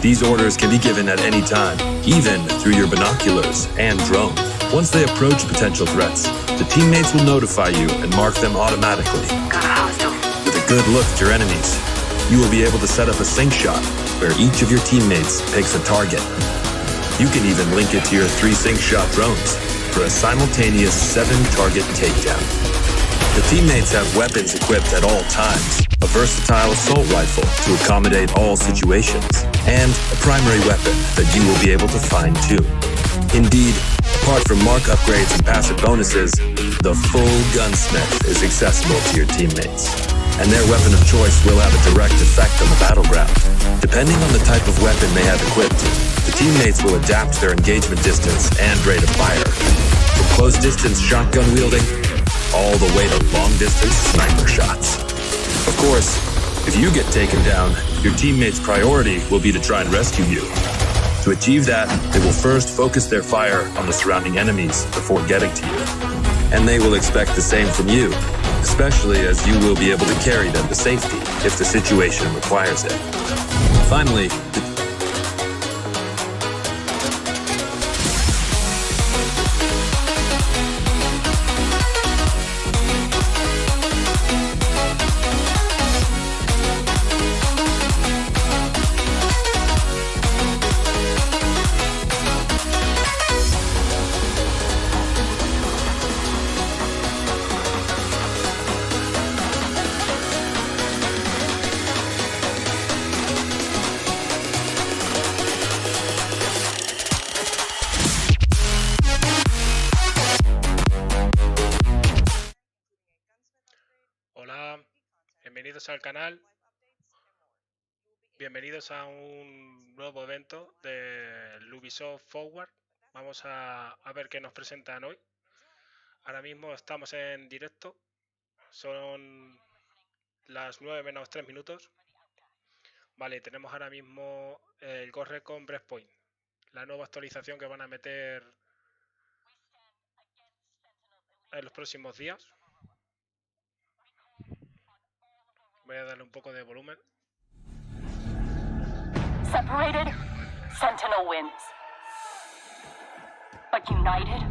These orders can be given at any time, even through your binoculars and drone. Once they approach potential threats, the teammates will notify you and mark them automatically. With a good look at your enemies, you will be able to set up a sync shot where each of your teammates picks a target. You can even link it to your 3 sync shot drones for a simultaneous 7-target takedown. The teammates have weapons equipped at all times, a versatile assault rifle to accommodate all situations, and a primary weapon that you will be able to fine-tune. Indeed, apart from mark upgrades and passive bonuses, the full gunsmith is accessible to your teammates, and their weapon of choice will have a direct effect on the battleground. Depending on the type of weapon they have equipped, the teammates will adapt their engagement distance and rate of fire, from close-distance shotgun wielding all the way to long-distance sniper shots. Of course, if you get taken down, your teammates' priority will be to try and rescue you. To achieve that, they will first focus their fire on the surrounding enemies before getting to you. And they will expect the same from you, especially as you will be able to carry them to safety if the situation requires it. Finally, Hola, bienvenidos al canal, bienvenidos a un nuevo evento del Ubisoft Forward. Vamos a ver qué nos presentan hoy. Ahora mismo estamos en directo, son las 9 menos 3 minutos. Vale, tenemos ahora mismo el Ghost Recon Breakpoint, la nueva actualización que van a meter en los próximos días. Voy a darle un poco de volumen. Separated, Sentinel wins. But united,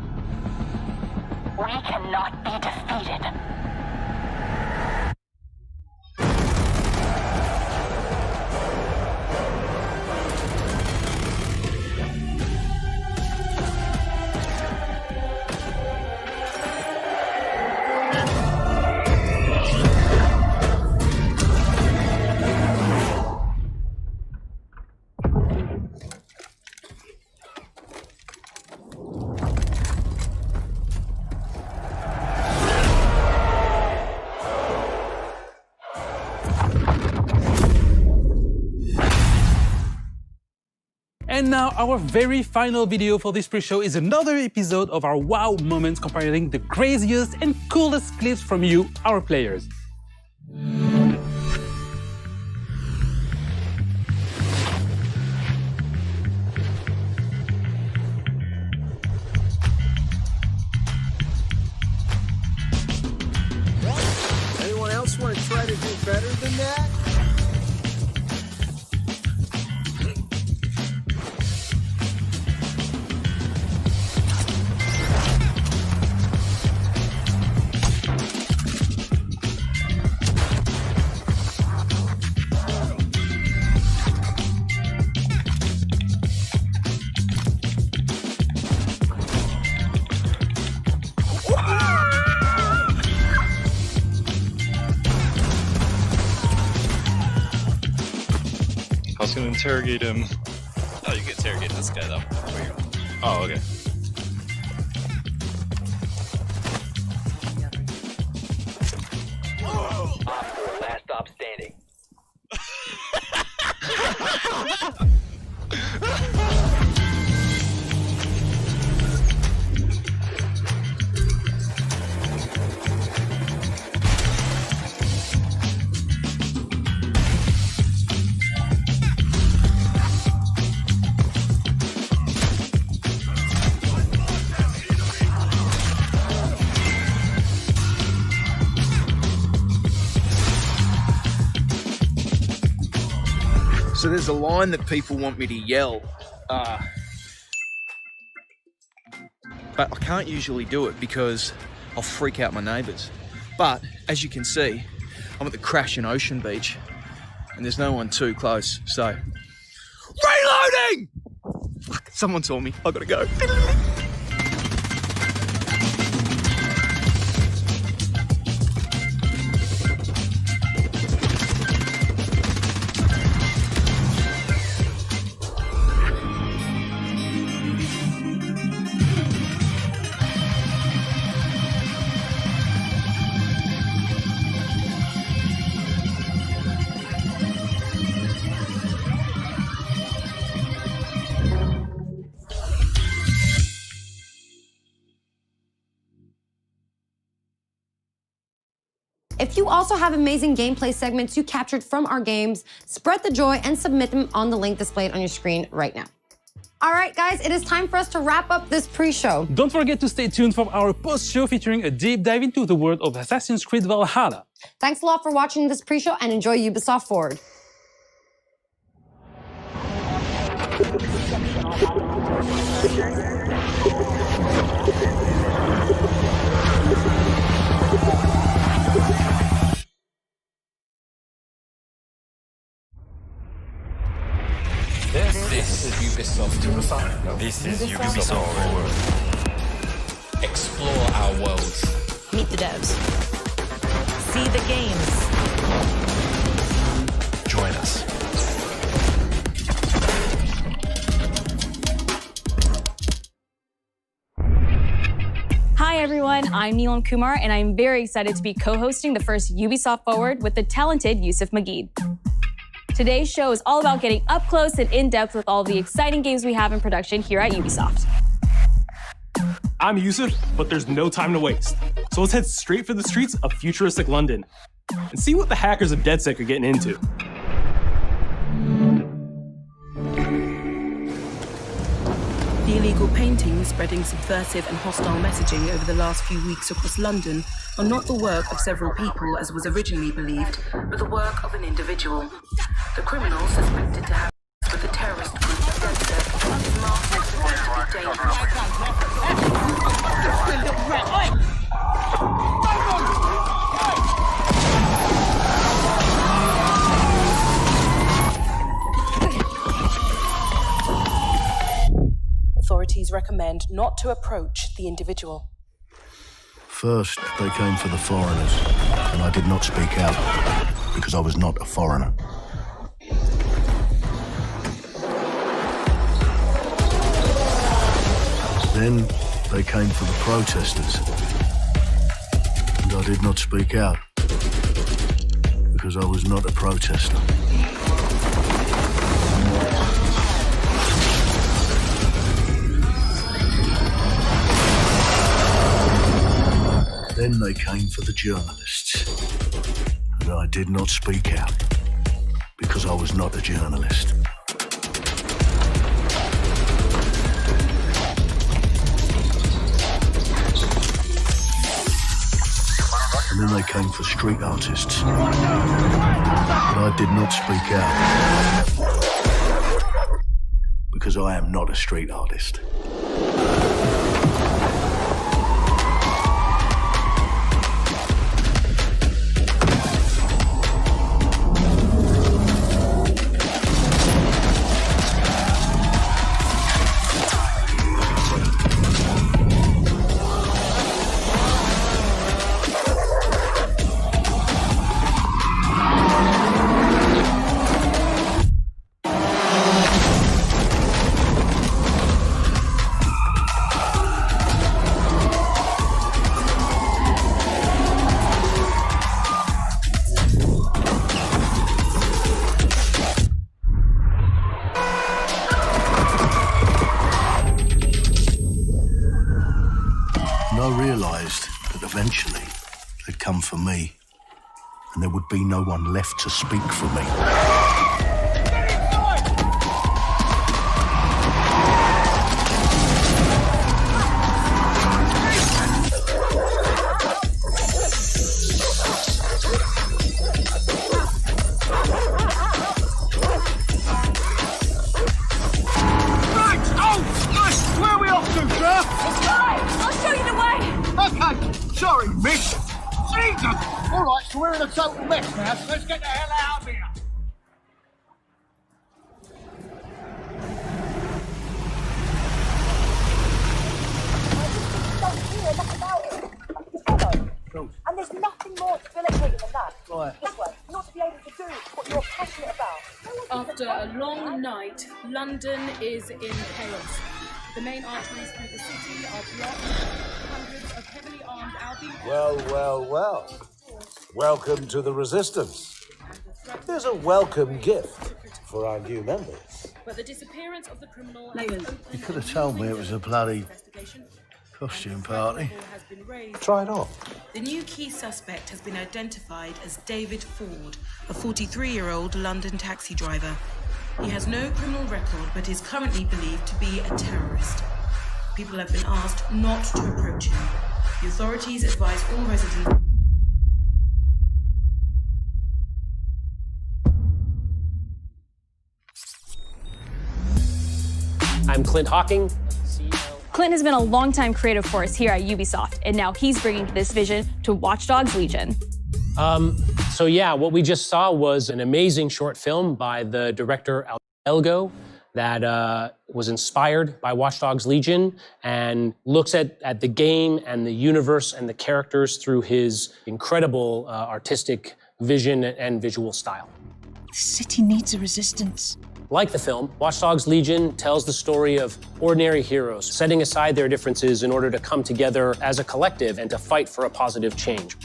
we cannot be defeated. And now our very final video for this pre-show is another episode of our wow moments comparing the craziest and coolest clips from you, our players. Anyone else want to try to do better than that? I was gonna interrogate him. Oh, you can interrogate this guy though. Oh, okay. Last stop standing. So there's a line that people want me to yell, but I can't usually do it because I'll freak out my neighbours. But, as you can see, I'm at the Crash and Ocean Beach, and there's no one too close, so... Reloading! Fuck, someone saw me. I gotta go. If you also have amazing gameplay segments you captured from our games, spread the joy and submit them on the link displayed on your screen right now. All right, guys, it is time for us to wrap up this pre-show. Don't forget to stay tuned for our post-show featuring a deep dive into the world of Assassin's Creed Valhalla. Thanks a lot for watching this pre-show and enjoy Ubisoft Forward. This is Ubisoft. This is Ubisoft Forward. Explore our worlds. Meet the devs. See the games. Join us. Hi everyone, I'm Neelam Kumar and I'm very excited to be co-hosting the first Ubisoft Forward with the talented Yusuf Mageed. Today's show is all about getting up close and in-depth with all the exciting games we have in production here at Ubisoft. I'm Yusuf, but there's no time to waste. So let's head straight for the streets of futuristic London and see what the hackers of DedSec are getting into. The illegal paintings spreading subversive and hostile messaging over the last few weeks across London are not the work of several people as was originally believed, but the work of an individual. The criminal suspected to have with the terrorist group DedSec is marked as potentially Authorities recommend not to approach the individual. First, they came for the foreigners, and I did not speak out, because I was not a foreigner. Then, they came for the protesters, and I did not speak out, because I was not a protester. Then they came for the journalists, and I did not speak out, because I was not a journalist. And then they came for street artists, but I did not speak out, because I am not a street artist. Eventually, they'd come for me, and there would be no one left to speak for me. doing, miss? Jesus! All right, so we're in a total mess now, so let's get the hell out of here. And there's nothing more debilitating than that. Right. This way, not to be able to do what you're passionate about. After a long night, London is in chaos. The main arteries through the city are blocked. Hundreds of heavily armed Albion... Well. Welcome to the Resistance. Here's a welcome gift for our new members. But the disappearance of the criminal... You could have told me it was a bloody costume party. Try it on. The new key suspect has been identified as David Ford, a 43-year-old London taxi driver. He has no criminal record, but is currently believed to be a terrorist. People have been asked not to approach him. The authorities advise all residents... I'm Clint Hawking. Clint has been a longtime creative force here at Ubisoft, and now he's bringing this vision to Watch Dogs Legion. So yeah, what we just saw was an amazing short film by the director Elgo that was inspired by Watch Dogs Legion and looks at the game and the universe and the characters through his incredible artistic vision and visual style. The city needs a resistance. Like the film, Watch Dogs Legion tells the story of ordinary heroes setting aside their differences in order to come together as a collective and to fight for a positive change.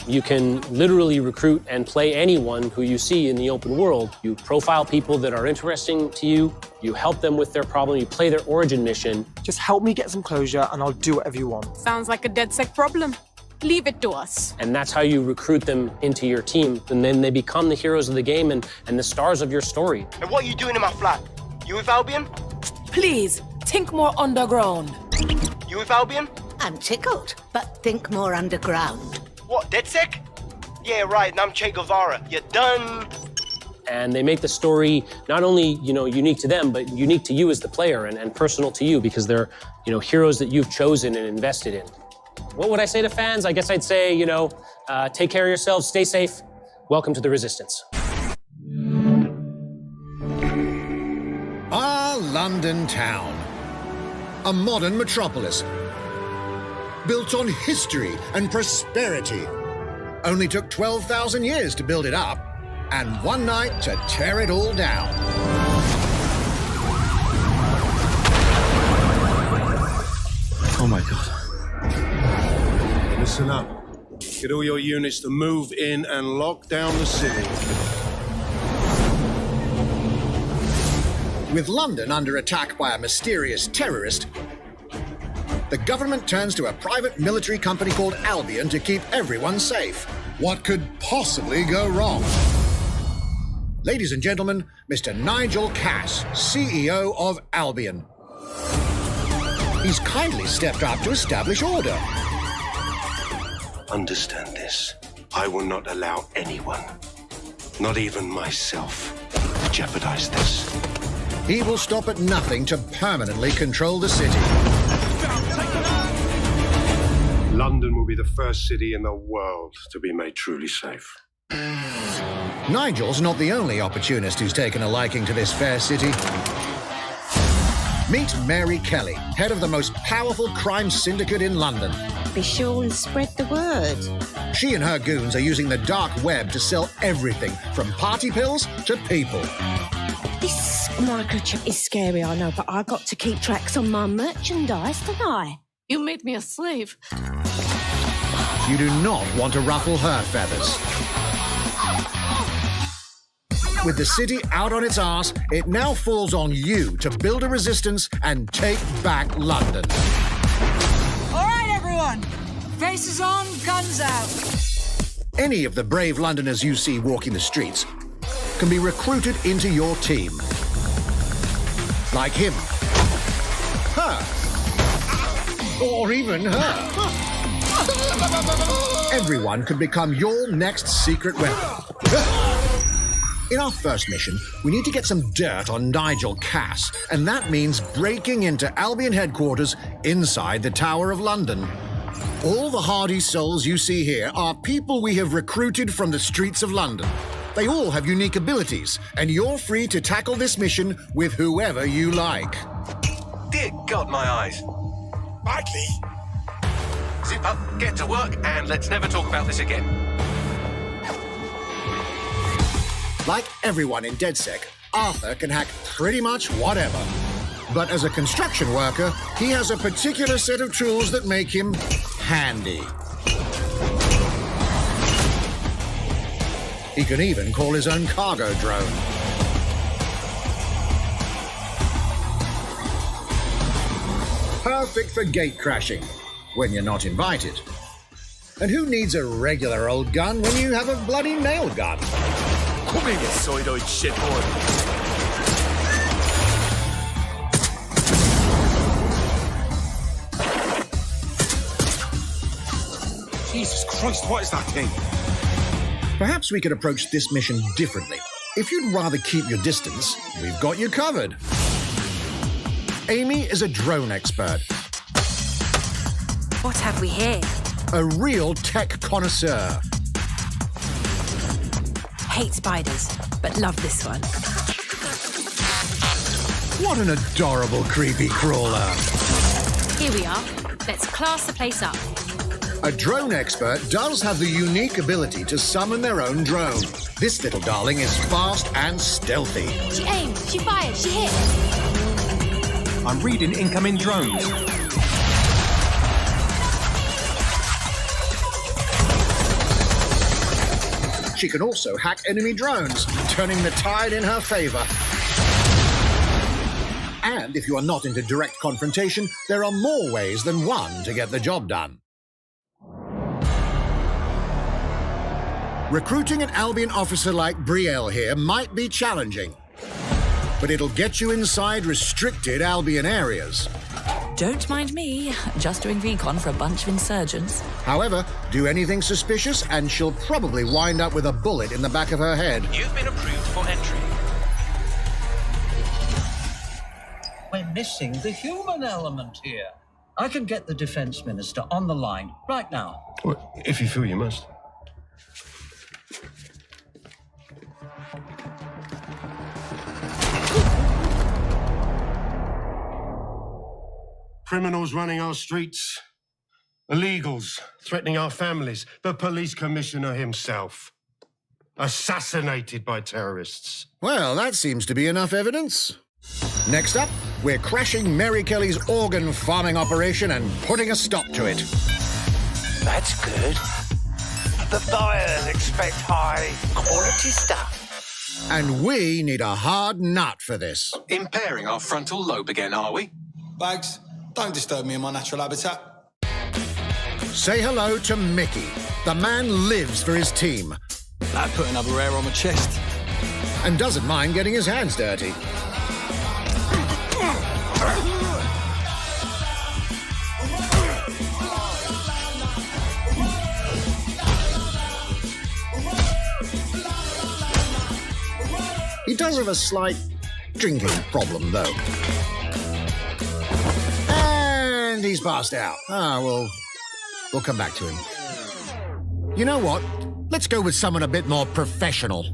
You can literally recruit and play anyone who you see in the open world. You profile people that are interesting to you, you help them with their problem, you play their origin mission. Just help me get some closure and I'll do whatever you want. Sounds like a DedSec problem. Leave it to us. And that's how you recruit them into your team. And then they become the heroes of the game and the stars of your story. And what are you doing in my flat? You with Albion? Please, think more underground. You with Albion? I'm tickled, but think more underground. What, DedSec? Yeah, right, and I'm Che Guevara. You're done. And they make the story not only, unique to them, but unique to you as the player and personal to you because they're, heroes that you've chosen and invested in. What would I say to fans? I guess I'd say, take care of yourselves, stay safe. Welcome to the Resistance. Our London town. A modern metropolis. Built on history and prosperity. Only took 12,000 years to build it up, and one night to tear it all down. Oh my God. Listen up. Get all your units to move in and lock down the city. With London under attack by a mysterious terrorist, the government turns to a private military company called Albion to keep everyone safe. What could possibly go wrong? Ladies and gentlemen, Mr. Nigel Cass, CEO of Albion. He's kindly stepped up to establish order. Understand this. I will not allow anyone, not even myself, jeopardize this. He will stop at nothing to permanently control the city. London will be the first city in the world to be made truly safe. Nigel's not the only opportunist who's taken a liking to this fair city. Meet Mary Kelly, head of the most powerful crime syndicate in London. Be sure and spread the word. She and her goons are using the dark web to sell everything from party pills to people. This microchip is scary, I know, but I got to keep tracks on my merchandise, don't I? You made me a slave. You do not want to ruffle her feathers. With the city out on its arse, it now falls on you to build a resistance and take back London. All right, everyone. Faces on, guns out. Any of the brave Londoners you see walking the streets can be recruited into your team. Like him. Her. Or even her. Everyone could become your next secret weapon. In our first mission, we need to get some dirt on Nigel Cass, and that means breaking into Albion headquarters inside the Tower of London. All the hardy souls you see here are people we have recruited from the streets of London. They all have unique abilities, and you're free to tackle this mission with whoever you like. Dear God, my eyes. Badly. Zip up, get to work, and let's never talk about this again. Like everyone in DedSec, Arthur can hack pretty much whatever. But as a construction worker, he has a particular set of tools that make him handy. He can even call his own cargo drone. Perfect for gate crashing, when you're not invited. And who needs a regular old gun when you have a bloody nail gun? Come here, you soidoid shitboy. Jesus Christ, what is that thing? Perhaps we could approach this mission differently. If you'd rather keep your distance, we've got you covered. Amy is a drone expert. What have we here? A real tech connoisseur. Hate spiders, but love this one. What an adorable creepy crawler. Here we are. Let's class the place up. A drone expert does have the unique ability to summon their own drone. This little darling is fast and stealthy. She aims, she fires, she hits. I'm reading incoming drones. She can also hack enemy drones, turning the tide in her favor. And if you are not into direct confrontation, there are more ways than one to get the job done. Recruiting an Albion officer like Brielle here might be challenging, but it'll get you inside restricted Albion areas. Don't mind me, just doing recon for a bunch of insurgents. However, do anything suspicious and she'll probably wind up with a bullet in the back of her head. You've been approved for entry. We're missing the human element here. I can get the Defence Minister on the line right now. Well, if you feel you must. Criminals running our streets, illegals threatening our families, the police commissioner himself, assassinated by terrorists. Well, that seems to be enough evidence. Next up, we're crashing Mary Kelly's organ farming operation and putting a stop to it. That's good. The buyers expect high quality stuff. And we need a hard nut for this. Impairing our frontal lobe again, are we? Bags, don't disturb me in my natural habitat. Say hello to Mickey. The man lives for his team. That put another hair on my chest. And doesn't mind getting his hands dirty. He does have a slight drinking problem, though. And he's passed out. We'll come back to him. You know what? Let's go with someone a bit more professional.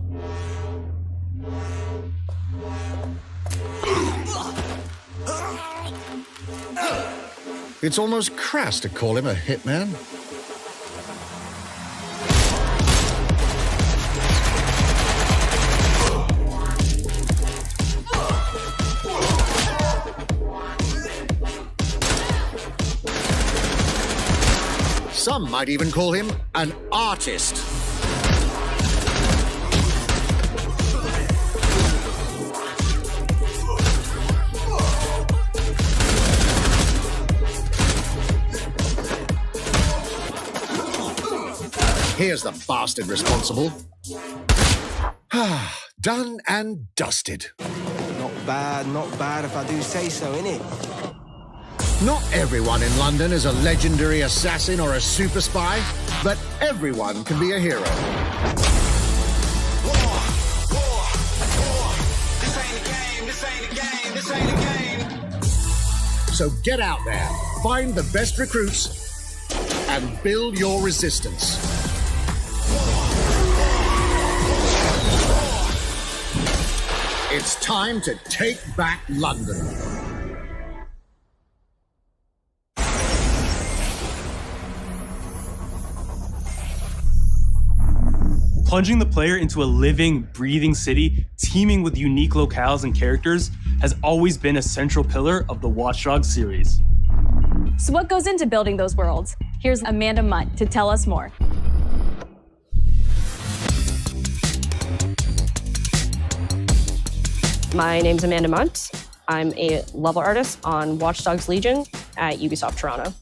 It's almost crass to call him a hitman. Some might even call him an artist. Here's the bastard responsible. Done and dusted. Not bad if I do say so, innit? Not everyone in London is a legendary assassin or a super spy, but everyone can be a hero. So get out there, find the best recruits, and build your resistance. It's time to take back London. Plunging the player into a living, breathing city teeming with unique locales and characters has always been a central pillar of the Watch Dogs series. So what goes into building those worlds? Here's Amanda Munt to tell us more. My name's Amanda Munt. I'm a level artist on Watch Dogs Legion at Ubisoft Toronto.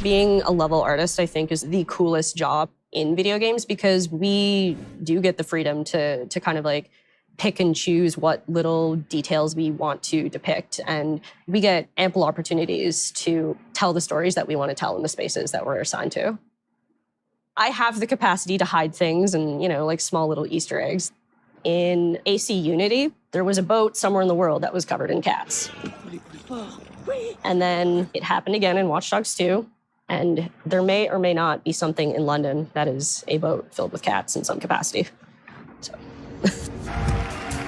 Being a level artist, I think, is the coolest job in video games because we do get the freedom to kind of like pick and choose what little details we want to depict. And we get ample opportunities to tell the stories that we want to tell in the spaces that we're assigned to. I have the capacity to hide things and, like small little Easter eggs. In AC Unity, there was a boat somewhere in the world that was covered in cats. And then it happened again in Watch Dogs 2. And there may or may not be something in London that is a boat filled with cats in some capacity. So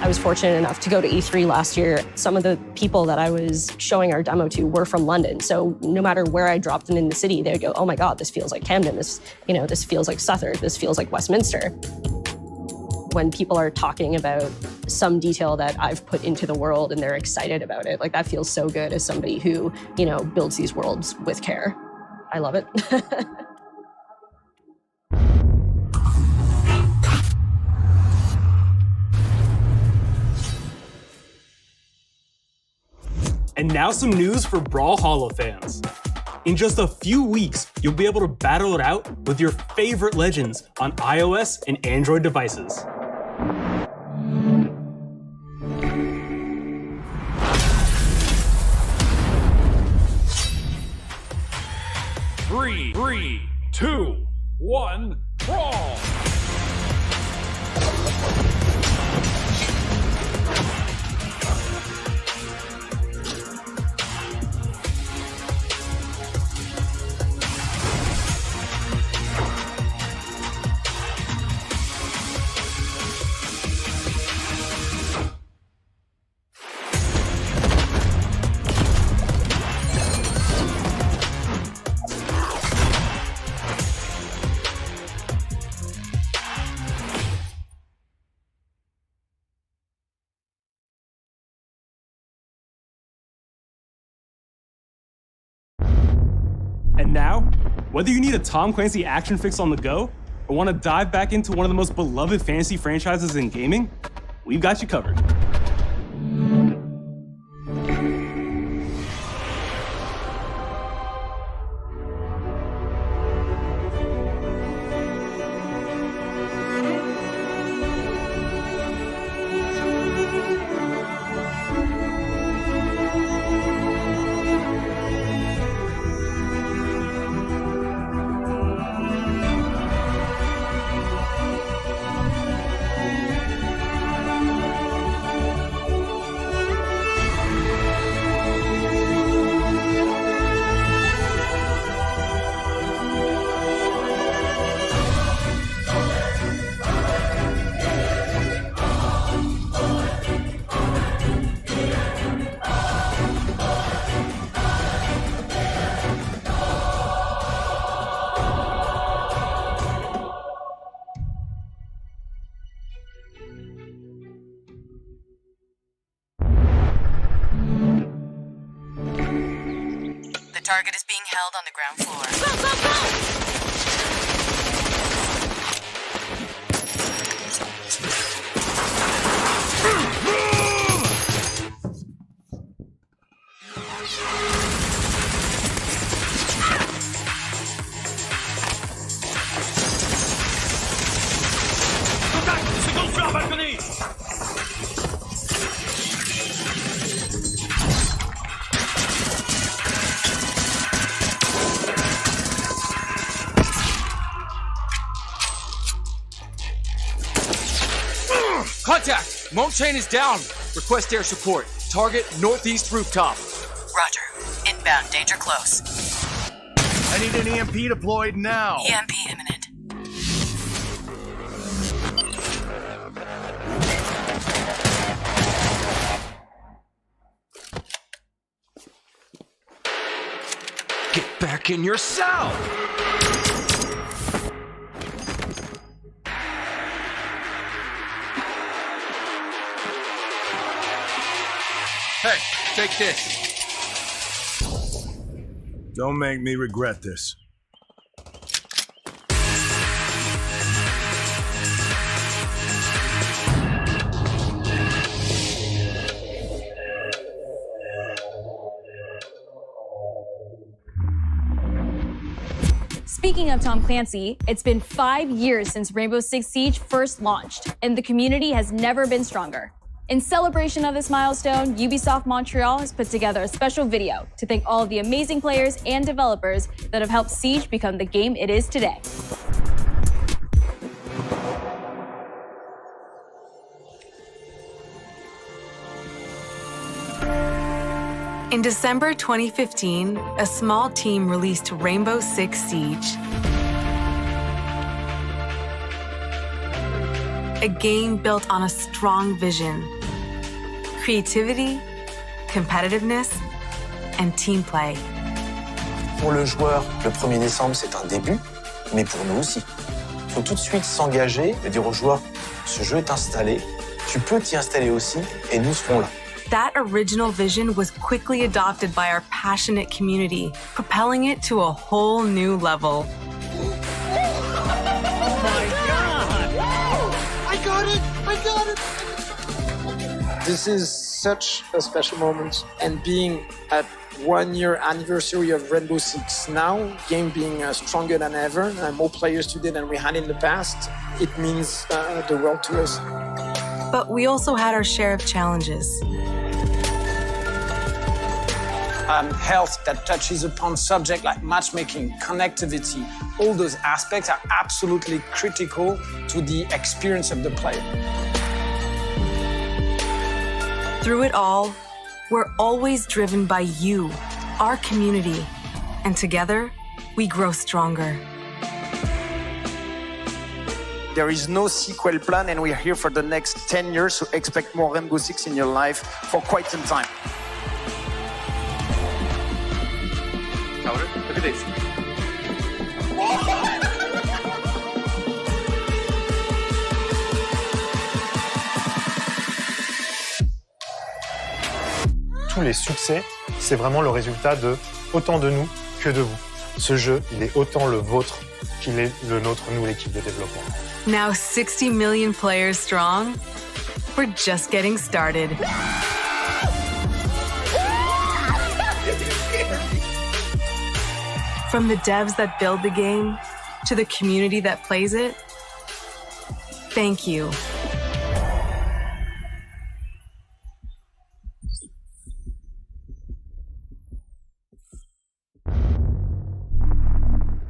I was fortunate enough to go to E3 last year. Some of the people that I was showing our demo to were from London. So no matter where I dropped them in the city, they would go, oh my God, this feels like Camden. This feels like Southwark. This feels like Westminster. When people are talking about some detail that I've put into the world and they're excited about it, like that feels so good as somebody who, builds these worlds with care. I love it. And now some news for Brawlhalla fans. In just a few weeks, you'll be able to battle it out with your favorite legends on iOS and Android devices. Three, two, one, brawl! And now, whether you need a Tom Clancy action fix on the go or want to dive back into one of the most beloved fantasy franchises in gaming, we've got you covered. The target is being held on the ground floor. Contact! Montaigne is down. Request air support. Target northeast rooftop. Roger. Inbound, danger close. I need an EMP deployed now. EMP imminent. Get back in your cell! Hey, take this. Don't make me regret this. Speaking of Tom Clancy, it's been 5 years since Rainbow Six Siege first launched, and the community has never been stronger. In celebration of this milestone, Ubisoft Montreal has put together a special video to thank all of the amazing players and developers that have helped Siege become the game it is today. In December 2015, a small team released Rainbow Six Siege. A game built on a strong vision, creativity, competitiveness, and team play. Pour le joueur, le 1er décembre, c'est un début, mais pour nous aussi. Il faut tout de suite s'engager et dire aux joueurs, ce jeu est installé, tu peux t'y installer aussi, et nous serons là. That original vision was quickly adopted by our passionate community, propelling it to a whole new level. This is such a special moment, and being at 1 year anniversary of Rainbow Six now, game being stronger than ever, more players today than we had in the past, it means the world to us. But we also had our share of challenges. Health that touches upon subjects like matchmaking, connectivity, all those aspects are absolutely critical to the experience of the player. Through it all, we're always driven by you, our community, and together, we grow stronger. There is no sequel plan, and we're here for the next 10 years, so expect more Rainbow Six in your life for quite some time. Look at this. Tous les succès, c'est vraiment le résultat de autant de nous que de vous. Ce jeu, il est autant le vôtre qu'il est le nôtre, nous, l'équipe de développement. Now 60 million players strong, we're just getting started. From the devs that build the game to the community that plays it, thank you.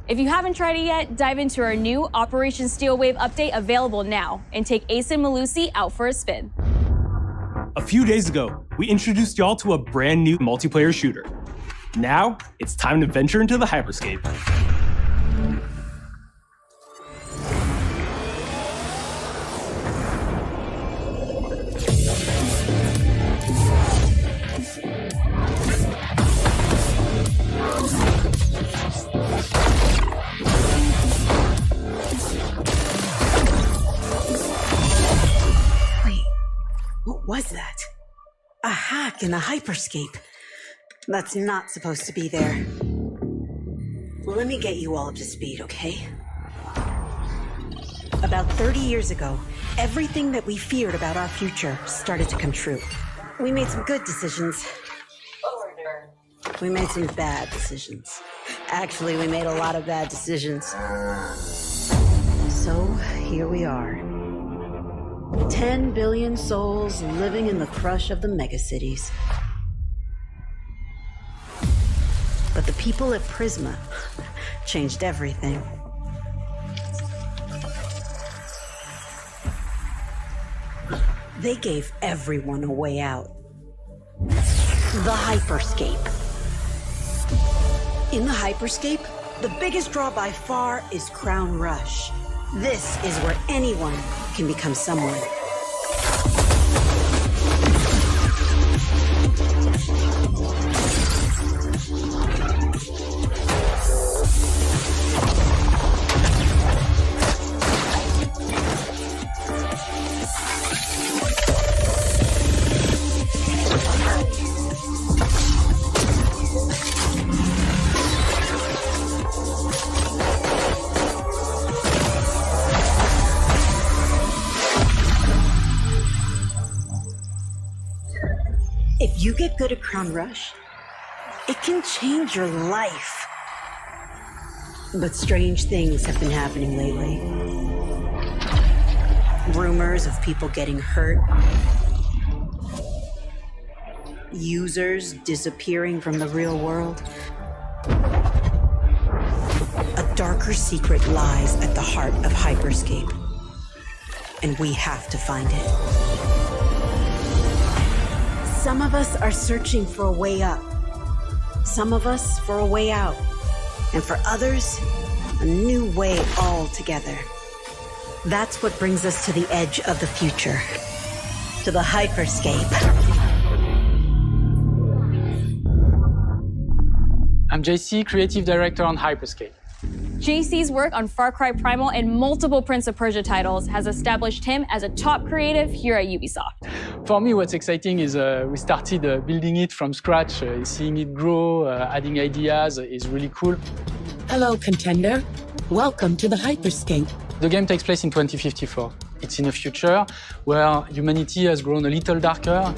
If you haven't tried it yet, dive into our new Operation Steel Wave update available now and take Ace and Malusi out for a spin. A few days ago, we introduced y'all to a brand new multiplayer shooter. Now, it's time to venture into the hyperscape. What was that? A hack in the hyperscape. That's not supposed to be there. Well, let me get you all up to speed, okay? About 30 years ago, everything that we feared about our future started to come true. We made some good decisions. We made some bad decisions. Actually, we made a lot of bad decisions. So, here we are. 10 billion souls living in the crush of the megacities. But the people at Prisma changed everything. They gave everyone a way out. The hyperscape. In the hyperscape, The biggest draw by far is Crown Rush. This is where anyone can become someone. If you get good at Crown Rush, it can change your life. But strange things have been happening lately. Rumors of people getting hurt. Users disappearing from the real world. A darker secret lies at the heart of Hyperscape. And we have to find it. Some of us are searching for a way up. Some of us for a way out. And for others, a new way altogether. That's what brings us to the edge of the future. To the Hyperscape. I'm JC, Creative Director on Hyperscape. JC's work on Far Cry Primal and multiple Prince of Persia titles has established him as a top creative here at Ubisoft. For me, what's exciting is we started building it from scratch. Seeing it grow, adding ideas is really cool. Hello, contender. Welcome to the Hyperscape. The game takes place in 2054. It's in a future where humanity has grown a little darker.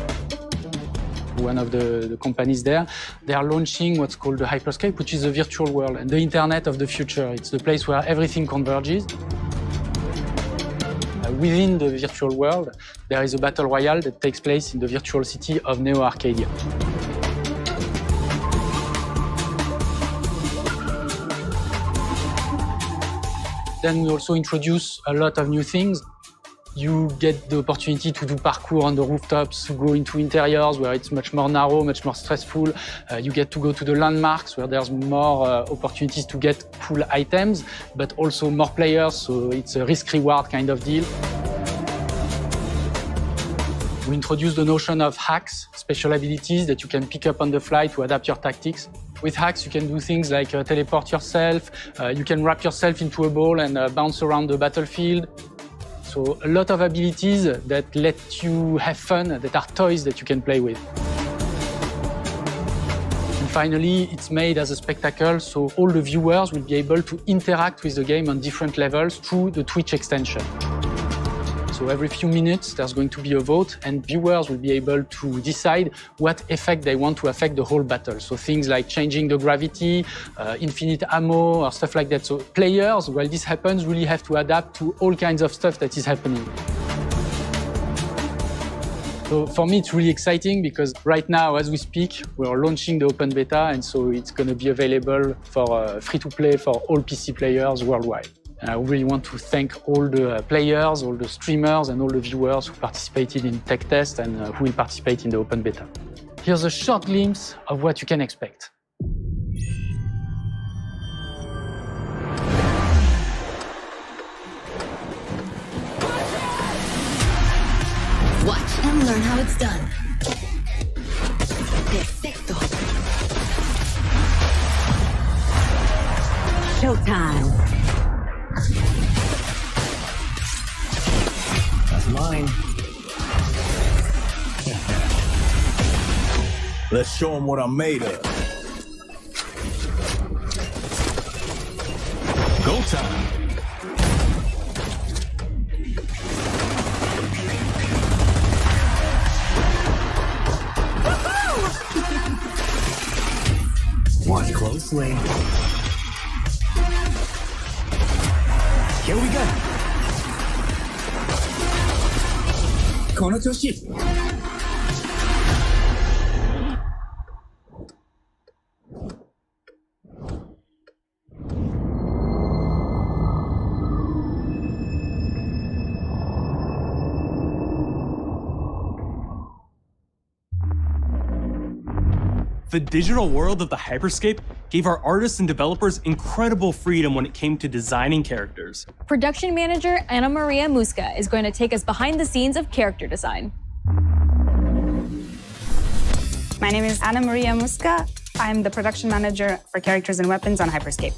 One of the companies there, they are launching what's called the Hyperscape, which is a virtual world and the internet of the future. It's the place where everything converges. Within the virtual world, there is a battle royale that takes place in the virtual city of Neo Arcadia. Then we also introduce a lot of new things. You get the opportunity to do parkour on the rooftops, to go into interiors where it's much more narrow, much more stressful. You get to go to the landmarks where there's more opportunities to get cool items, but also more players, so it's a risk-reward kind of deal. We introduced the notion of hacks, special abilities that you can pick up on the fly to adapt your tactics. With hacks, you can do things like teleport yourself, you can wrap yourself into a ball and bounce around the battlefield. So a lot of abilities that let you have fun, that are toys that you can play with. And finally, it's made as a spectacle, so all the viewers will be able to interact with the game on different levels through the Twitch extension. So every few minutes, there's going to be a vote, and viewers will be able to decide what effect they want to affect the whole battle. So things like changing the gravity, infinite ammo, or stuff like that. So players, while this happens, really have to adapt to all kinds of stuff that is happening. So for me, it's really exciting because right now, as we speak, we're launching the open beta, and so it's going to be available for free-to-play for all PC players worldwide. And I really want to thank all the players, all the streamers, and all the viewers who participated in tech test and who will participate in the open beta. Here's a short glimpse of what you can expect. Watch and learn how it's done. Perfecto. Showtime. That's mine. Let's show them what I'm made of. Go time. Watch closely. Here we go. この調子。The digital world of the Hyperscape gave our artists and developers incredible freedom when it came to designing characters. Production manager Ana Maria Musca is going to take us behind the scenes of character design. My name is Ana Maria Musca. I'm the production manager for characters and weapons on Hyperscape.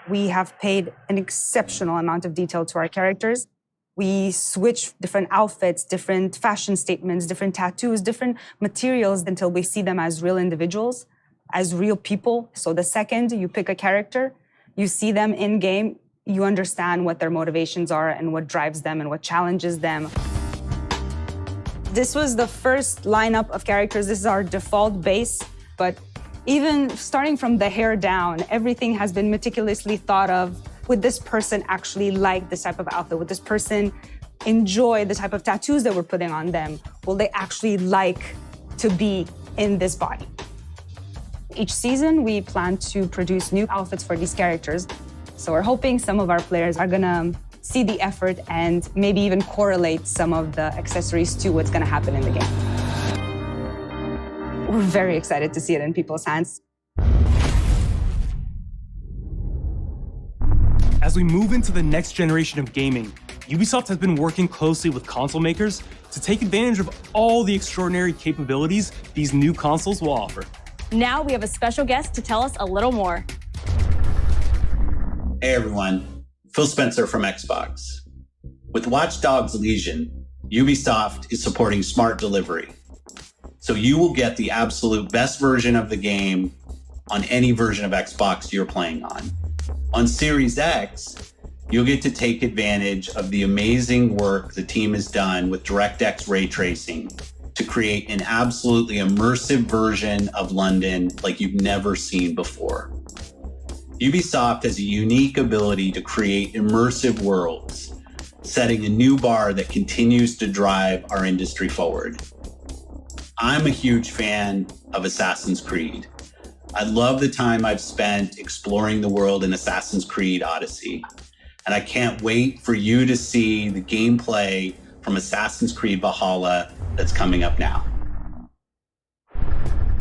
We have paid an exceptional amount of detail to our characters. We switch different outfits, different fashion statements, different tattoos, different materials until we see them as real individuals, as real people. So the second you pick a character, you see them in game, you understand what their motivations are and what drives them and what challenges them. This was the first lineup of characters. This is our default base, but even starting from the hair down, everything has been meticulously thought of. Would this person actually like this type of outfit? Would this person enjoy the type of tattoos that we're putting on them? Will they actually like to be in this body? Each season, we plan to produce new outfits for these characters. So we're hoping some of our players are gonna see the effort and maybe even correlate some of the accessories to what's gonna happen in the game. We're very excited to see it in people's hands. As we move into the next generation of gaming, Ubisoft has been working closely with console makers to take advantage of all the extraordinary capabilities these new consoles will offer. Now we have a special guest to tell us a little more. Hey everyone, Phil Spencer from Xbox. With Watch Dogs Legion, Ubisoft is supporting smart delivery. So you will get the absolute best version of the game on any version of Xbox you're playing on. On Series X, you'll get to take advantage of the amazing work the team has done with DirectX ray tracing to create an absolutely immersive version of London like you've never seen before. Ubisoft has a unique ability to create immersive worlds, setting a new bar that continues to drive our industry forward. I'm a huge fan of Assassin's Creed. I love the time I've spent exploring the world in Assassin's Creed Odyssey, and I can't wait for you to see the gameplay from Assassin's Creed Valhalla that's coming up now.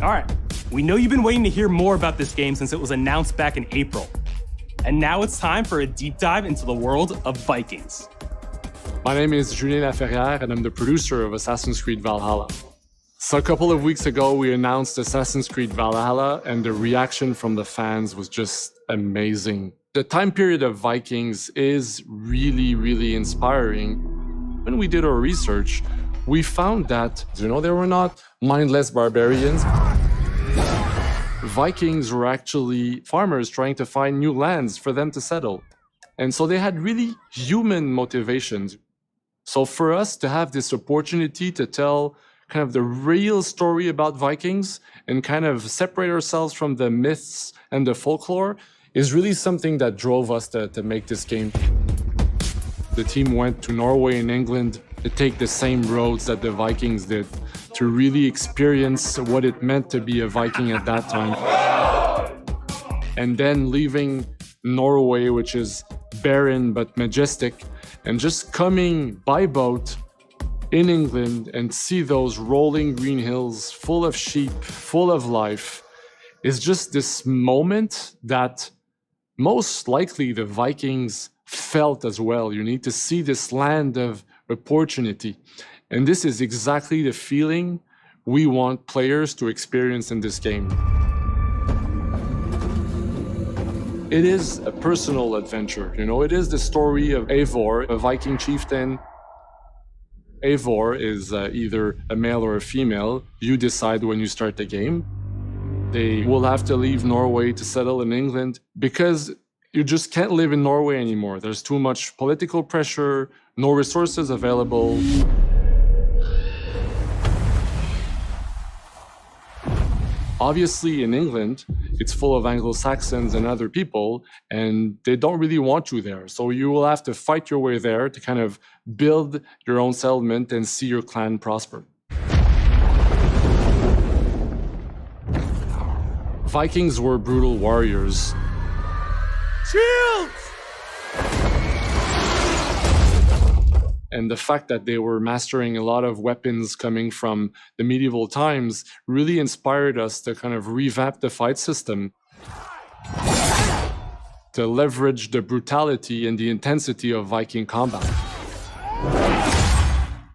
All right, we know you've been waiting to hear more about this game since it was announced back in April. And now it's time for a deep dive into the world of Vikings. My name is Julien Laferrière, and I'm the producer of Assassin's Creed Valhalla. So a couple of weeks ago, we announced Assassin's Creed Valhalla, and the reaction from the fans was just amazing. The time period of Vikings is really, really inspiring. When we did our research, we found that, they were not mindless barbarians. Vikings were actually farmers trying to find new lands for them to settle. And so they had really human motivations. So for us to have this opportunity to tell kind of the real story about Vikings and kind of separate ourselves from the myths and the folklore is really something that drove us to make this game. The team went to Norway and England to take the same roads that the Vikings did, to really experience what it meant to be a Viking at that time. And then leaving Norway, which is barren but majestic, and just coming by boat in England and see those rolling green hills full of sheep, full of life, is just this moment that most likely the Vikings felt as well. You need to see this land of opportunity. And this is exactly the feeling we want players to experience in this game. It is a personal adventure, it is the story of Eivor, a Viking chieftain. Eivor is either a male or a female. You decide when you start the game. They will have to leave Norway to settle in England because you just can't live in Norway anymore. There's too much political pressure, no resources available. Obviously, in England, it's full of Anglo-Saxons and other people, and they don't really want you there. So you will have to fight your way there to kind of build your own settlement and see your clan prosper. Vikings were brutal warriors. Shields! And the fact that they were mastering a lot of weapons coming from the medieval times really inspired us to kind of revamp the fight system, to leverage the brutality and the intensity of Viking combat.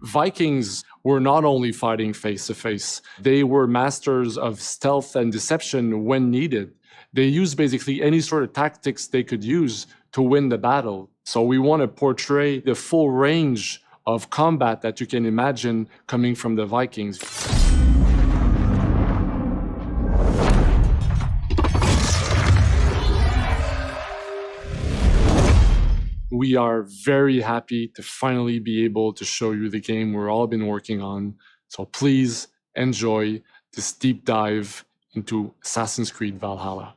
Vikings were not only fighting face-to-face, they were masters of stealth and deception when needed. They used basically any sort of tactics they could use to win the battle. So we want to portray the full range of combat that you can imagine coming from the Vikings. We are very happy to finally be able to show you the game we've all been working on. So please enjoy this deep dive into Assassin's Creed Valhalla.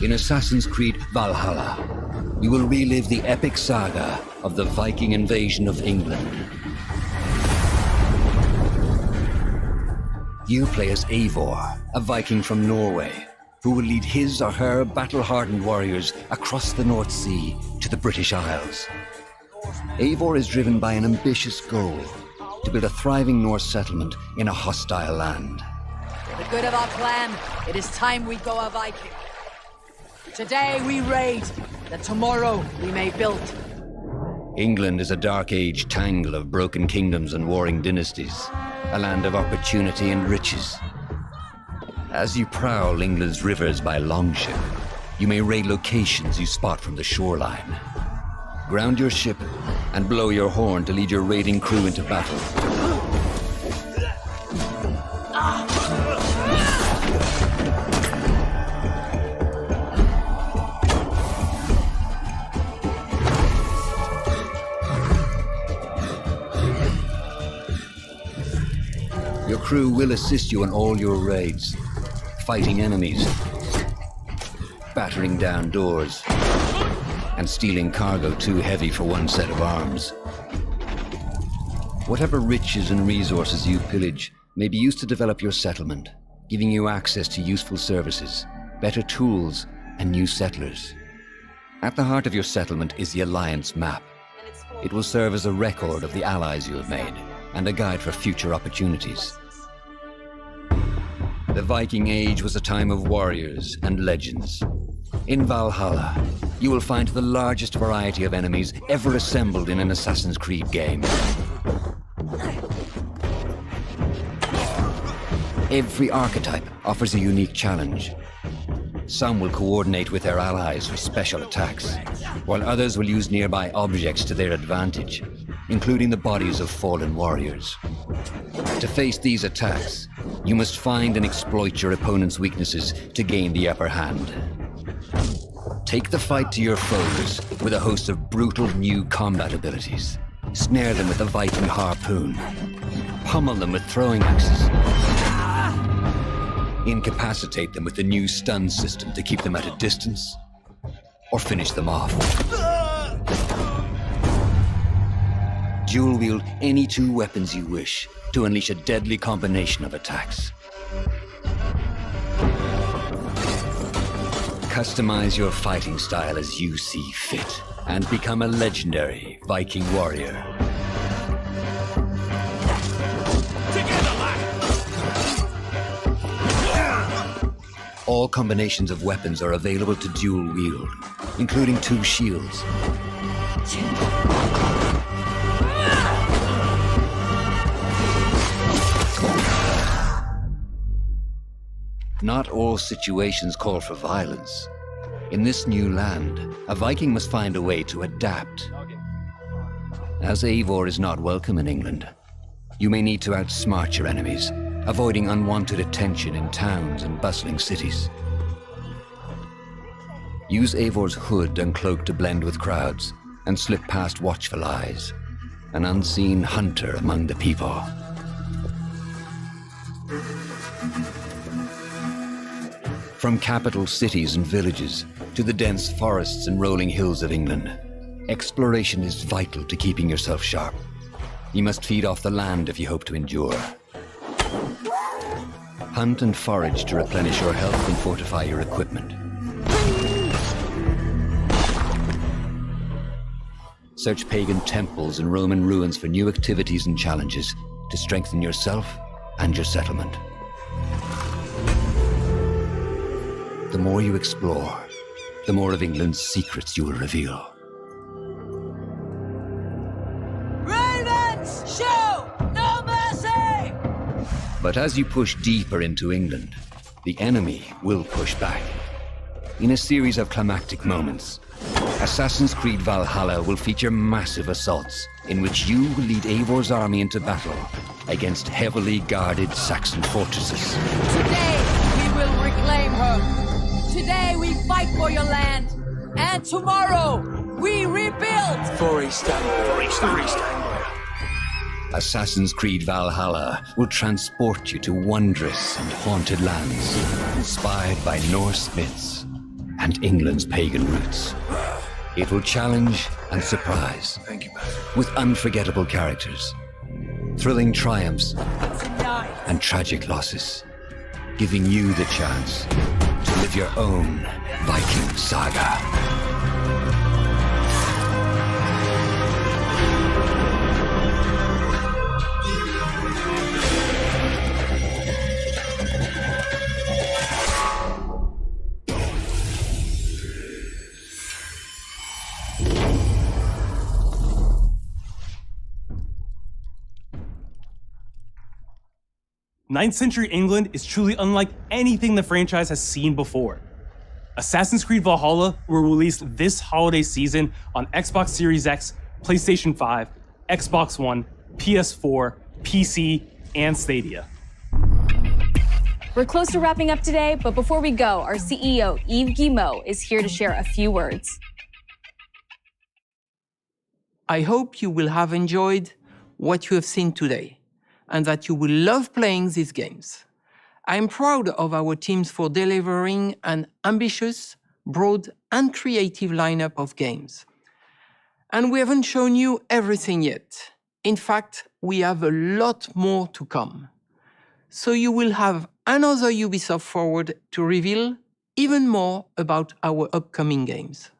In Assassin's Creed Valhalla, you will relive the epic saga of the Viking invasion of England. You play as Eivor, a Viking from Norway, who will lead his or her battle-hardened warriors across the North Sea to the British Isles. Eivor is driven by an ambitious goal, to build a thriving Norse settlement in a hostile land. For the good of our clan, it is time we go a Viking. Today we raid, that tomorrow we may build. England is a dark age tangle of broken kingdoms and warring dynasties, a land of opportunity and riches. As you prowl England's rivers by longship, you may raid locations you spot from the shoreline. Ground your ship and blow your horn to lead your raiding crew into battle. Your crew will assist you on all your raids, fighting enemies, battering down doors, and stealing cargo too heavy for one set of arms. Whatever riches and resources you pillage may be used to develop your settlement, giving you access to useful services, better tools, and new settlers. At the heart of your settlement is the Alliance map. It will serve as a record of the allies you have made, and a guide for future opportunities. The Viking Age was a time of warriors and legends. In Valhalla, you will find the largest variety of enemies ever assembled in an Assassin's Creed game. Every archetype offers a unique challenge. Some will coordinate with their allies for special attacks, while others will use nearby objects to their advantage, including the bodies of fallen warriors. To face these attacks, you must find and exploit your opponent's weaknesses to gain the upper hand. Take the fight to your foes with a host of brutal new combat abilities. Snare them with a Viking harpoon. Pummel them with throwing axes. Incapacitate them with the new stun system to keep them at a distance, or finish them off. Dual wield any two weapons you wish to unleash a deadly combination of attacks. Customize your fighting style as you see fit, and become a legendary Viking warrior. All combinations of weapons are available to dual wield, including two shields. Not all situations call for violence. In this new land, a Viking must find a way to adapt. As Eivor is not welcome in England, you may need to outsmart your enemies, avoiding unwanted attention in towns and bustling cities. Use Eivor's hood and cloak to blend with crowds, and slip past watchful eyes, an unseen hunter among the people. From capital cities and villages to the dense forests and rolling hills of England, exploration is vital to keeping yourself sharp. You must feed off the land if you hope to endure. Hunt and forage to replenish your health and fortify your equipment. Search pagan temples and Roman ruins for new activities and challenges to strengthen yourself and your settlement. The more you explore, the more of England's secrets you will reveal. Ravens, show no mercy! But as you push deeper into England, the enemy will push back. In a series of climactic moments, Assassin's Creed Valhalla will feature massive assaults in which you will lead Eivor's army into battle against heavily guarded Saxon fortresses. Today, we will reclaim her. Today, we fight for your land. And tomorrow, we rebuild. For Istanbul. Assassin's Creed Valhalla will transport you to wondrous and haunted lands, inspired by Norse myths and England's pagan roots. It will challenge and surprise. Thank you, with unforgettable characters, thrilling triumphs, and tragic losses, giving you the chance to live your own Viking saga. Ninth Century England is truly unlike anything the franchise has seen before. Assassin's Creed Valhalla will release this holiday season on Xbox Series X, PlayStation 5, Xbox One, PS4, PC, and Stadia. We're close to wrapping up today, but before we go, our CEO, Yves Guillemot, is here to share a few words. I hope you will have enjoyed what you have seen today, and that you will love playing these games. I'm proud of our teams for delivering an ambitious, broad, and creative lineup of games. And we haven't shown you everything yet. In fact, we have a lot more to come. So you will have another Ubisoft Forward to reveal even more about our upcoming games.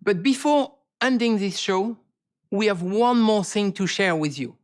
But before ending this show, we have one more thing to share with you.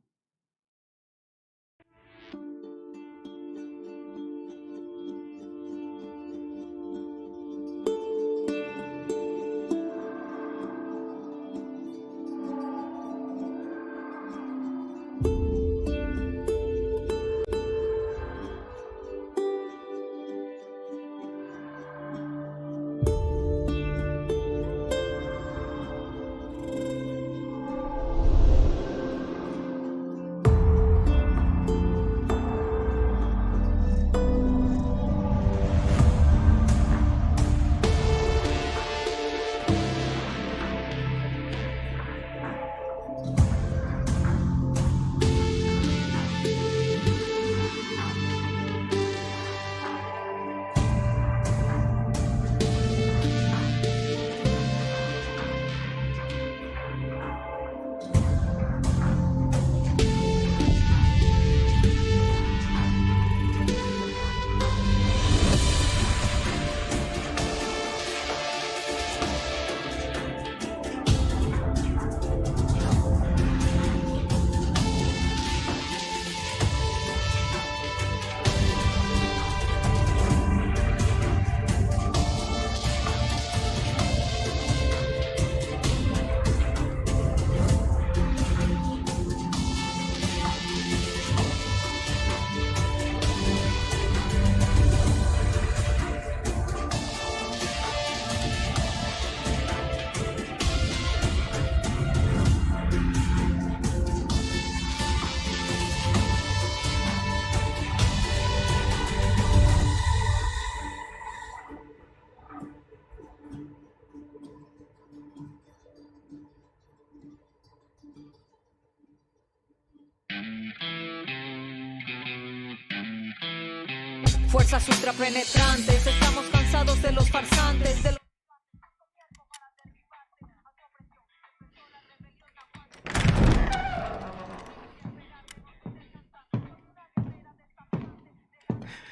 Fuerzas ultrapenetrantes, estamos cansados de los farsantes, de los...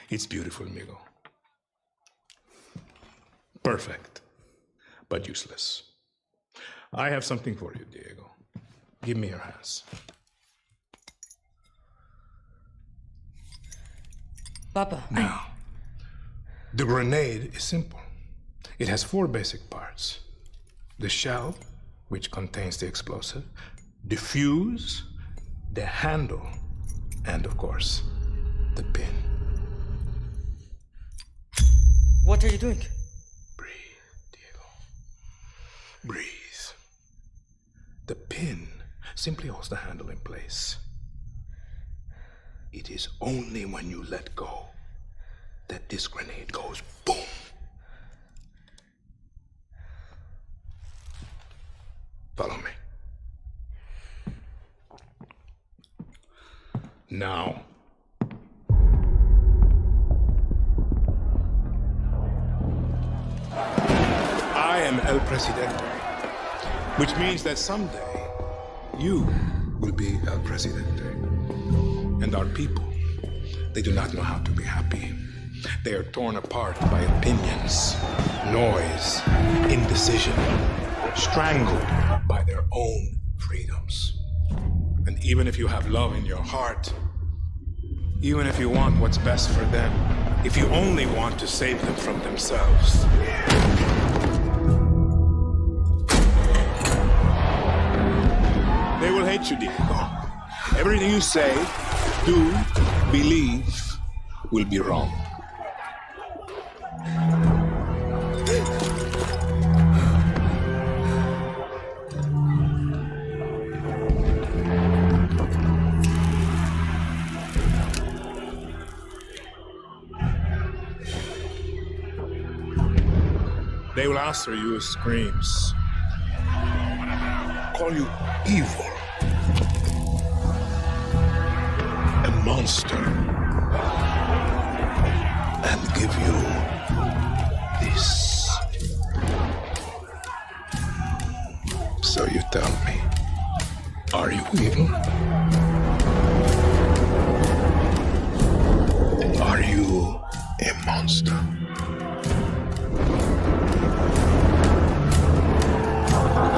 It's beautiful, amigo. Perfect, but useless. I have something for you, Diego. Give me your hands. Papa. Now, the grenade is simple. It has 4 basic parts. The shell, which contains the explosive, the fuse, the handle, and of course, the pin. What are you doing? Breathe. The pin simply holds the handle in place. It is only when you let go that this grenade goes boom. Follow me. Now. I am El Presidente, which means that someday you will be El Presidente. And our people, they do not know how to be happy. They are torn apart by opinions, noise, indecision, strangled by their own freedoms. And even if you have love in your heart, even if you want what's best for them, if you only want to save them from themselves, they will hate you, Diego. Everything you say, do, believe, will be wrong. They will answer you with screams, call you evil, a monster, and give you this. So you tell me, are you evil? Are you a monster?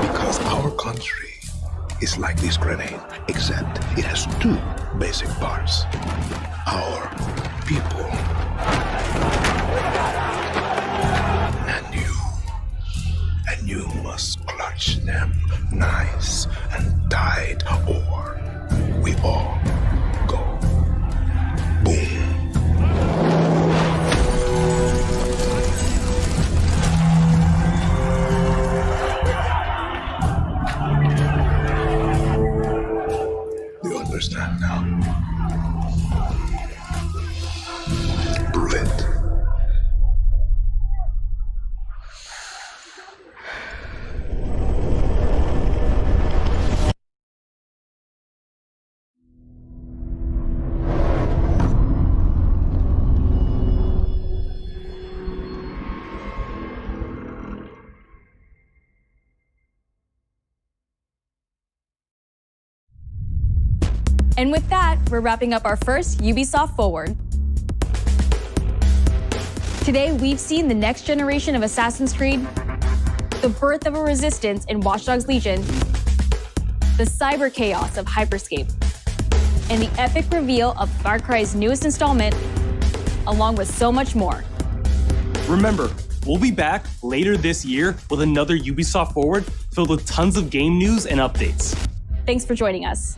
Because our country is like this grenade, except it has 2 basic parts. Our people and you must clutch them nice and tight, or we all go boom. Do you understand now? Prove it. And with that, we're wrapping up our first Ubisoft Forward. Today, we've seen the next generation of Assassin's Creed, the birth of a resistance in Watch Dogs Legion, the cyber chaos of Hyperscape, and the epic reveal of Far Cry's newest installment, along with so much more. Remember, we'll be back later this year with another Ubisoft Forward filled with tons of game news and updates. Thanks for joining us.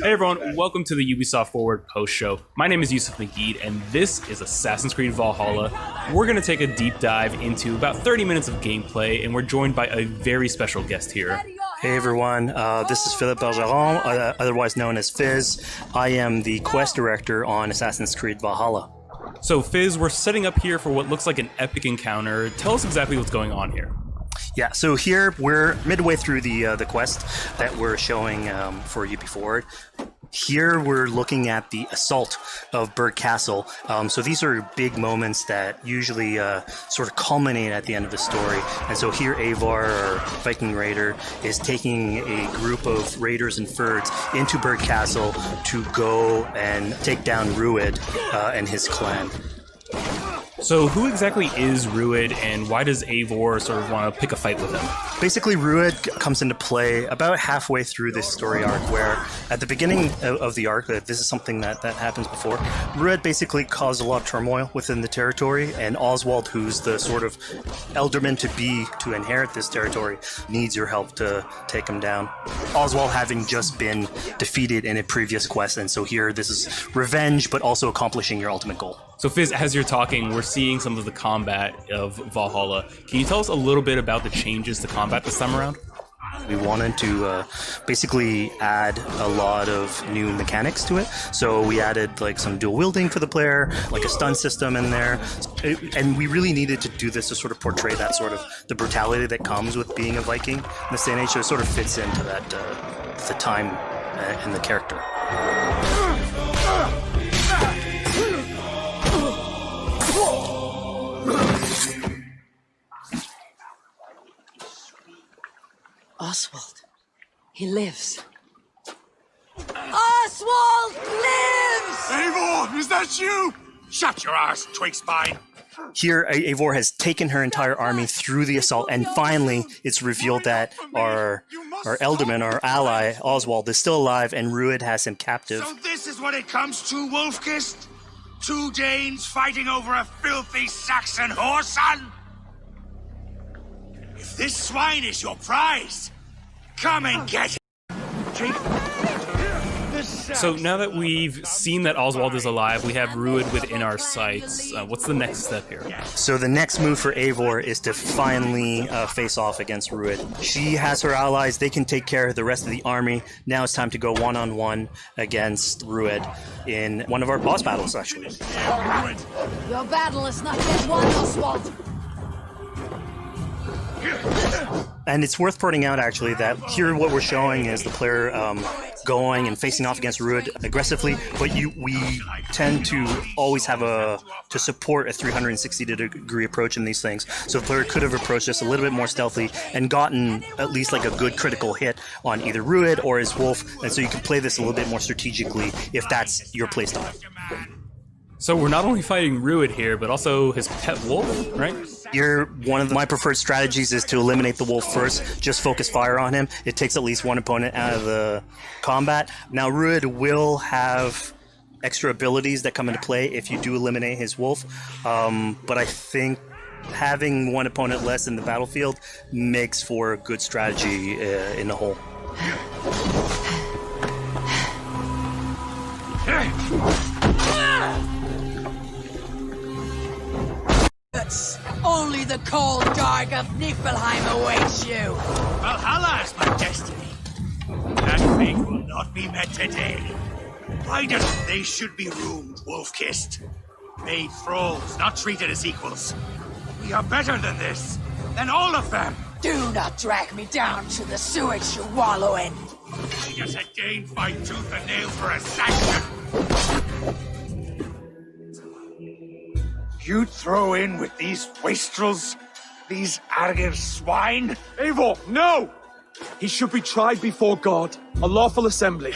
Hey everyone, welcome to the Ubisoft Forward post show. My name is Yusuf Magid, and this is Assassin's Creed Valhalla. We're going to take a deep dive into about 30 minutes of gameplay, and we're joined by a very special guest here. Hey everyone, this is Philippe Bergeron, otherwise known as Fizz. I am the quest director on Assassin's Creed Valhalla. So Fizz, we're setting up here for what looks like an epic encounter. Tell us exactly what's going on here. Yeah, so here we're midway through the quest that we're showing for UB Forward. Here we're looking at the assault of Berg Castle. So these are big moments that usually sort of culminate at the end of the story. And so here Eivor, our Viking raider, is taking a group of raiders and Fyrds into Berg Castle to go and take down Rued and his clan. So who exactly is Rued, and why does Eivor sort of want to pick a fight with him? Basically, Rued comes into play about halfway through this story arc, where at the beginning of the arc, this is something that happens before, Rued basically caused a lot of turmoil within the territory, and Oswald, who's the sort of elderman to inherit this territory, needs your help to take him down. Oswald having just been defeated in a previous quest, and so here this is revenge, but also accomplishing your ultimate goal. So Fizz, as you're talking, we're seeing some of the combat of Valhalla. Can you tell us a little bit about the changes to combat this time around? We wanted to basically add a lot of new mechanics to it. So we added like some dual wielding for the player, like a stun system in there. And we really needed to do this to sort of portray that sort of the brutality that comes with being a Viking in this day and age. So it sort of fits into that, the time and the character. Oswald. He lives. Oswald lives! Eivor, is that you? Shut your ass, twig spine. Here, Eivor has taken her entire army through the assault, and finally it's revealed that our Elderman, our ally, Oswald, is still alive, and Rued has him captive. So this is what it comes to, Wolfkist? 2 Danes fighting over a filthy Saxon whoreson? If this swine is your prize, come and get it. So now that we've seen that Oswald is alive, we have Rued within our sights. What's the next step here? So the next move for Eivor is to finally face off against Rued. She has her allies. They can take care of the rest of the army. Now it's time to go one-on-one against Rued in one of our boss battles, actually. Your battle is not yet won, Oswald. And it's worth pointing out, actually, that here what we're showing is the player going and facing off against Rued aggressively, but we tend to always have to support a 360-degree approach in these things. So the player could have approached this a little bit more stealthily and gotten at least like a good critical hit on either Rued or his wolf, and so you can play this a little bit more strategically if that's your playstyle. So we're not only fighting Rued here, but also his pet wolf, right? Here, one of my preferred strategies is to eliminate the wolf first, just focus fire on him. It takes at least one opponent out of the combat. Now, Rued will have extra abilities that come into play if you do eliminate his wolf, but I think having one opponent less in the battlefield makes for a good strategy in the whole. Only the cold dark of Niflheim awaits you. Valhalla is my destiny. That fate will not be met today. Riders, they should be roomed, wolf-kissed. Made thralls, not treated as equals. We are better than this, than all of them. Do not drag me down to the sewage you wallow in. Does a Dane fight tooth and nail for a Saxon? You'd throw in with these wastrels? These arrogant swine? Eivor, no! He should be tried before God, a lawful assembly.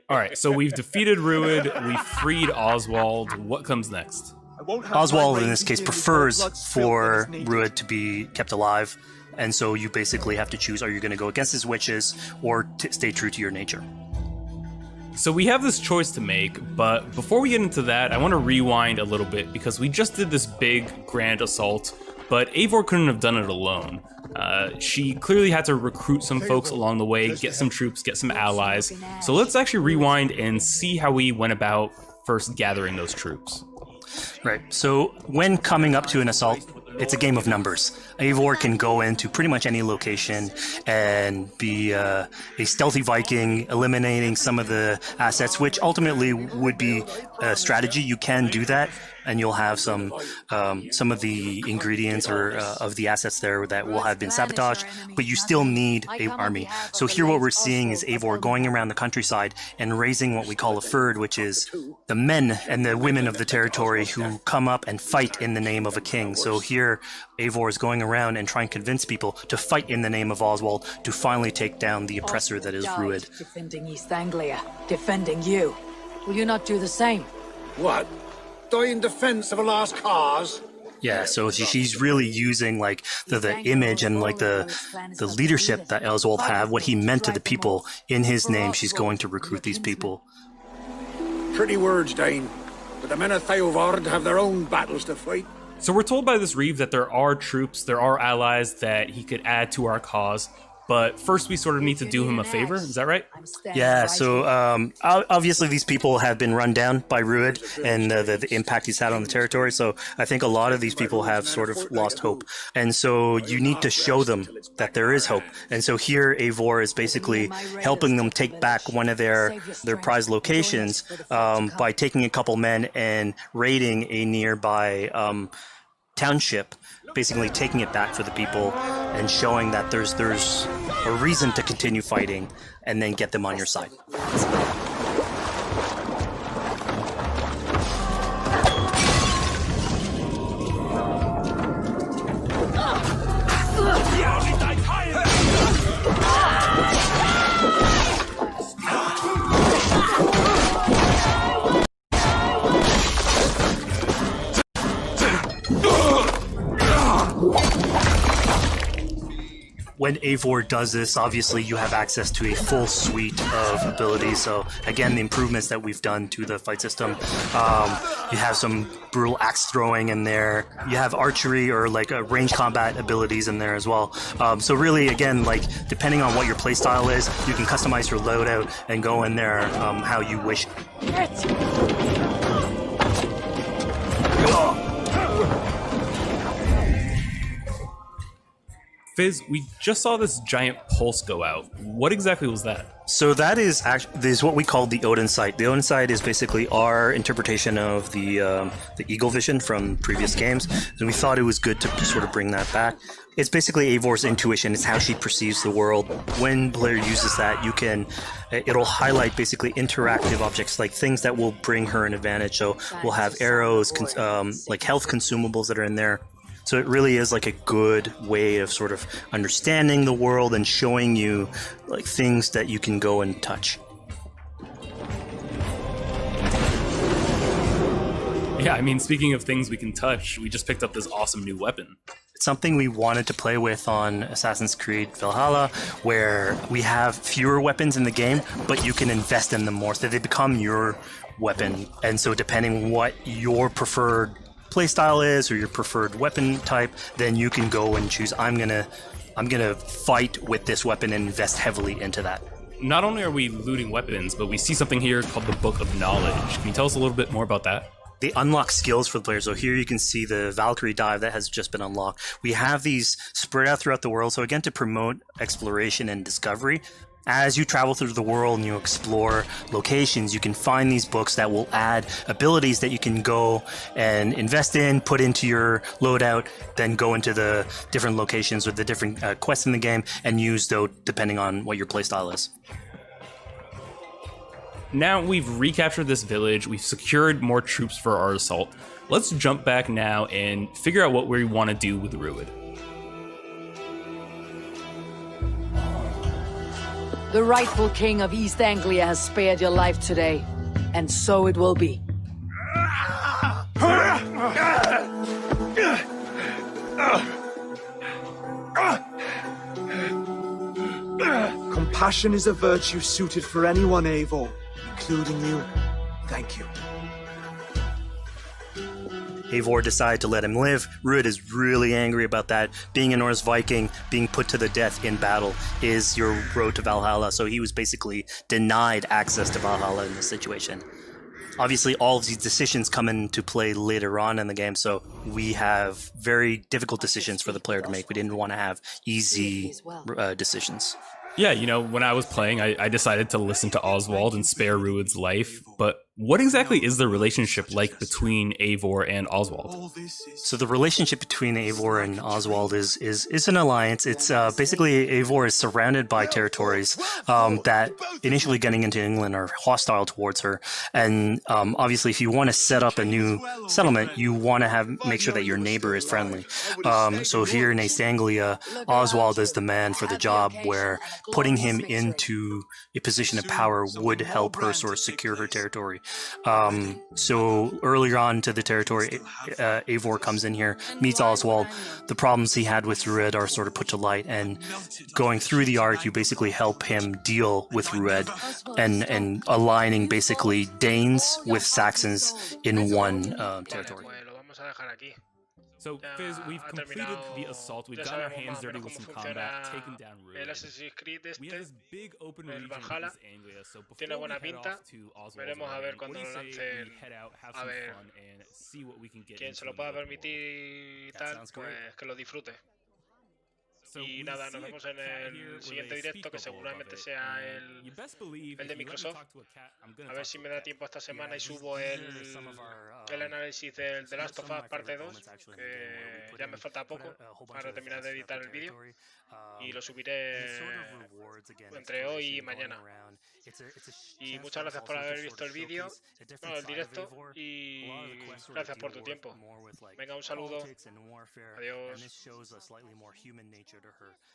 All right, so we've defeated Rued, we freed Oswald. What comes next? Oswald, in this case, prefers for Rued to be kept alive, and so you basically have to choose, are you going to go against his wishes or stay true to your nature? So we have this choice to make, but before we get into that, I want to rewind a little bit because we just did this big, grand assault, but Eivor couldn't have done it alone. She clearly had to recruit some folks along the way, get some troops, get some allies. So let's actually rewind and see how we went about first gathering those troops. Right, so when coming up to an assault, it's a game of numbers. Eivor can go into pretty much any location and be a stealthy Viking, eliminating some of the assets, which ultimately would be a strategy. You can do that and you'll have some of the ingredients or of the assets there that will have been sabotaged, but you still need an army. So here what we're seeing is Eivor going around the countryside and raising what we call a Fyrd, which is the men and the women of the territory who come up and fight in the name of a king. So here Eivor is going around and trying to convince people to fight in the name of Oswald to finally take down the oppressor that is Rued. Defending East Anglia, defending you. Will you not do the same? What? Die in defense of a lost cause? Yeah, so she's really using like the image and like the leadership that Oswald had, what he meant to the people. In his name, she's going to recruit these people. Pretty words, Dane. But the men of Theovard have their own battles to fight. So we're told by this Reeve that there are troops, there are allies that he could add to our cause. But first, we sort of need to do him a favor. Is that right? Yeah, so obviously these people have been run down by Rued and the impact he's had on the territory. So I think a lot of these people have sort of lost hope. And so you need to show them that there is hope. And so here Eivor is basically helping them take back one of their prized locations by taking a couple men and raiding a nearby township, basically taking it back for the people and showing that there's a reason to continue fighting and then get them on your side. When Eivor does this, obviously you have access to a full suite of abilities. So again, the improvements that we've done to the fight system, you have some brutal axe throwing in there. You have archery or like range combat abilities in there as well. So really, again, like depending on what your playstyle is, you can customize your loadout and go in there how you wish. Fizz, we just saw this giant pulse go out. What exactly was that? So that is what we call the Odin sight. The Odin sight is basically our interpretation of the eagle vision from previous games, and we thought it was good to sort of bring that back. It's basically Eivor's intuition. It's how she perceives the world. When player uses that, it'll highlight basically interactive objects, like things that will bring her an advantage. So we'll have arrows, like health consumables that are in there. So it really is like a good way of sort of understanding the world and showing you like things that you can go and touch. Yeah, I mean, speaking of things we can touch, we just picked up this awesome new weapon. It's something we wanted to play with on Assassin's Creed Valhalla, where we have fewer weapons in the game, but you can invest in them more, so they become your weapon. And so depending what your preferred playstyle is or your preferred weapon type, then you can go and choose, I'm gonna fight with this weapon and invest heavily into that. Not only are we looting weapons, but we see something here called the Book of Knowledge. Can you tell us a little bit more about that? They unlock skills for the player. So here you can see the Valkyrie dive that has just been unlocked. We have these spread out throughout the world. So again, to promote exploration and discovery. As you travel through the world and you explore locations, you can find these books that will add abilities that you can go and invest in, put into your loadout, then go into the different locations or the different quests in the game and use those depending on what your playstyle is. Now we've recaptured this village, we've secured more troops for our assault. Let's jump back now and figure out what we want to do with Rued. The rightful king of East Anglia has spared your life today, and so it will be. Compassion is a virtue suited for anyone, Eivor, including you. Thank you. Eivor decided to let him live. Rued is really angry about that. Being a Norse Viking, being put to the death in battle is your road to Valhalla. So he was basically denied access to Valhalla in this situation. Obviously, all of these decisions come into play later on in the game, so we have very difficult decisions for the player to make. We didn't want to have easy decisions. Yeah, you know, when I was playing, I decided to listen to Oswald and spare Rued's life, but What exactly is the relationship like between Eivor and Oswald? So the relationship between Eivor and Oswald is an alliance. It's basically Eivor is surrounded by territories that initially getting into England are hostile towards her, and obviously if you want to set up a new settlement, you want to make sure that your neighbor is friendly. So here in East Anglia, Oswald is the man for the job, where putting him into a position of power would help her sort of secure her territory. So earlier on to the territory, Eivor comes in here, meets Oswald. The problems he had with Rued are sort of put to light, and going through the arc, you basically help him deal with Rued and aligning basically Danes with Saxons in one territory. So, Fizz, we've completed the assault. We've gotten our hands dirty with some combat, taken down Rued. We have this big open region in East Anglia, so before we head off to Oswald's wedding, what do you say we head out, have some fun, and see what we can get into in the real world? That sounds great. Y nada, nos vemos en el siguiente directo, que seguramente sea el de Microsoft. A ver si me da tiempo esta semana y subo el análisis del The Last of Us parte 2, que ya me falta poco para terminar de editar el vídeo. Y lo subiré entre hoy y mañana. Y muchas gracias por haber visto el vídeo, el directo, y gracias por tu tiempo. Venga, un saludo. Adiós.